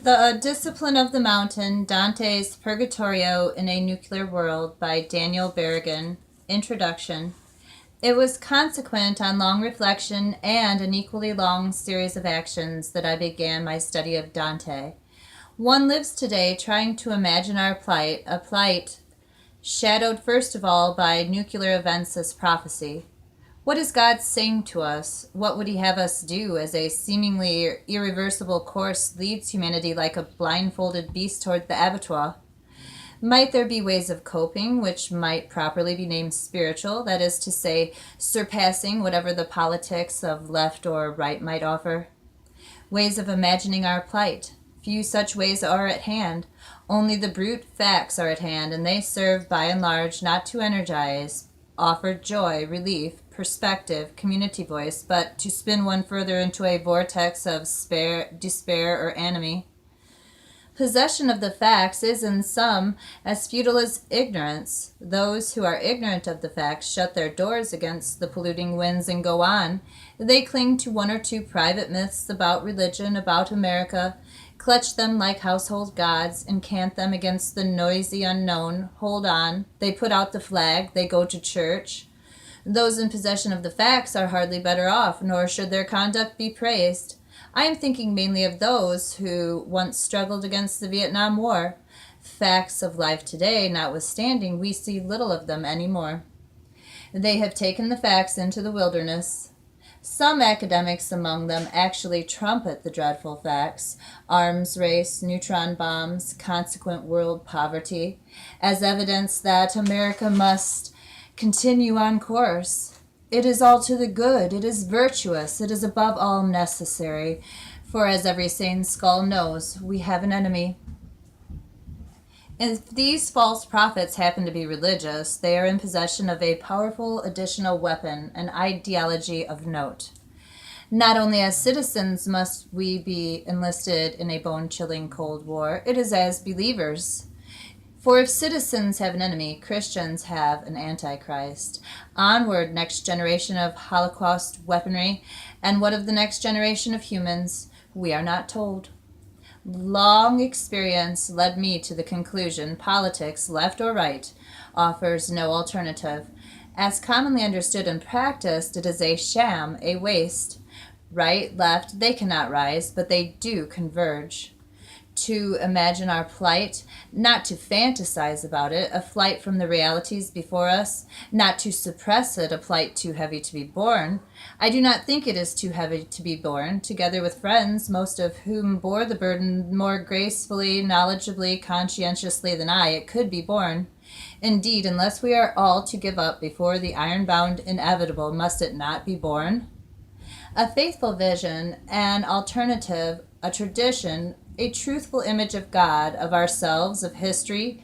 The Discipline of the Mountain, Dante's Purgatorio in a Nuclear World by Daniel Berrigan. Introduction. It was consequent on long reflection and an equally long series of actions that I began my study of Dante. One lives today trying to imagine our plight, a plight shadowed first of all by nuclear events as prophecy. What is God saying to us? What would he have us do as a seemingly irreversible course leads humanity like a blindfolded beast toward the abattoir? Might there be ways of coping which might properly be named spiritual, that is to say, surpassing whatever the politics of left or right might offer? Ways of imagining our plight. Few such ways are at hand. Only the brute facts are at hand, and they serve by and large not to energize, offer joy, relief, perspective, community voice, but to spin one further into a vortex of despair or enemy. Possession of the facts is in some as futile as ignorance. Those who are ignorant of the facts shut their doors against the polluting winds and go on. They cling to one or two private myths about religion, about America, clutch them like household gods, incant them against the noisy unknown, hold on. They put out the flag, they go to church. Those in possession of the facts are hardly better off, nor should their conduct be praised. I am thinking mainly of those who once struggled against the Vietnam War. Facts of life today notwithstanding, we see little of them anymore. They have taken the facts into the wilderness. Some academics among them actually trumpet the dreadful facts, arms race, neutron bombs, consequent world poverty, as evidence that America must continue on course. It is all to the good, it is virtuous, it is above all necessary, for as every sane skull knows, we have an enemy. If these false prophets happen to be religious, they are in possession of a powerful additional weapon, an ideology of note. Not only as citizens must we be enlisted in a bone-chilling Cold War, it is as believers. For if citizens have an enemy, Christians have an Antichrist. Onward, next generation of Holocaust weaponry, and what of the next generation of humans? We are not told. Long experience led me to the conclusion politics, left or right, offers no alternative. As commonly understood and practiced, it is a sham, a waste. Right, left, they cannot rise, but they do converge. To imagine our plight, not to fantasize about it, a flight from the realities before us, not to suppress it, a plight too heavy to be borne. I do not think it is too heavy to be borne, together with friends, most of whom bore the burden more gracefully, knowledgeably, conscientiously than I, it could be borne. Indeed, unless we are all to give up before the iron-bound inevitable, must it not be borne? A faithful vision, an alternative, a tradition, a truthful image of God, of ourselves, of history.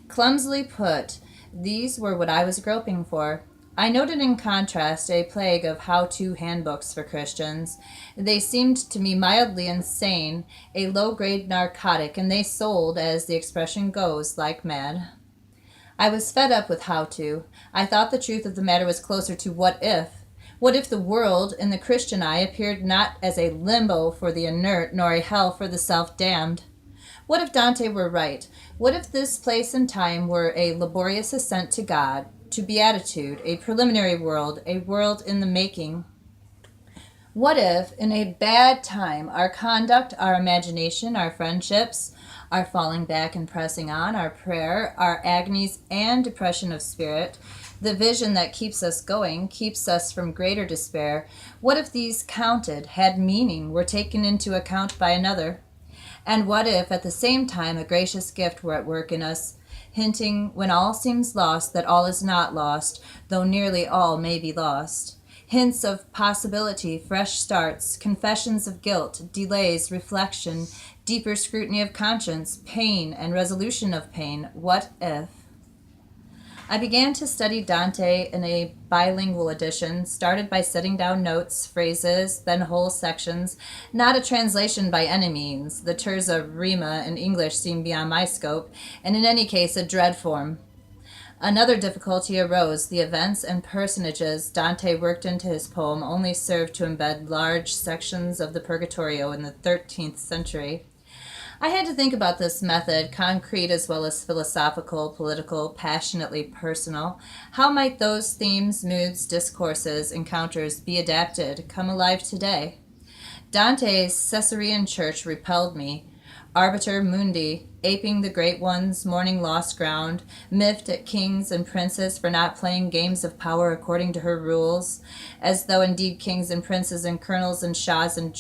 Clumsily put, these were what I was groping for. I noted in contrast a plague of how-to handbooks for Christians. They seemed to me mildly insane, a low-grade narcotic, and they sold, as the expression goes, like mad. I was fed up with how-to. I thought the truth of the matter was closer to what if. What if the world, in the Christian eye, appeared not as a limbo for the inert, nor a hell for the self-damned? What if Dante were right? What if this place and time were a laborious ascent to God, to beatitude, a preliminary world, a world in the making? What if, in a bad time, our conduct, our imagination, our friendships, our falling back and pressing on, our prayer, our agonies and depression of spirit, the vision that keeps us going, keeps us from greater despair, what if these counted, had meaning, were taken into account by another? And what if, at the same time, a gracious gift were at work in us, hinting, when all seems lost, that all is not lost, though nearly all may be lost? Hints of possibility, fresh starts, confessions of guilt, delays, reflection, deeper scrutiny of conscience, pain, and resolution of pain. What if? I began to study Dante in a bilingual edition, started by setting down notes, phrases, then whole sections. Not a translation by any means. The terza rima in English seemed beyond my scope, and in any case a dread form. Another difficulty arose. The events and personages Dante worked into his poem only served to embed large sections of the Purgatorio in the 13th century. I had to think about this method, concrete as well as philosophical, political, passionately personal. How might those themes, moods, discourses, encounters be adapted, come alive today? Dante's Caesarean church repelled me. Arbiter mundi, aping the great ones, mourning lost ground, miffed at kings and princes for not playing games of power according to her rules, as though indeed kings and princes and colonels and shahs and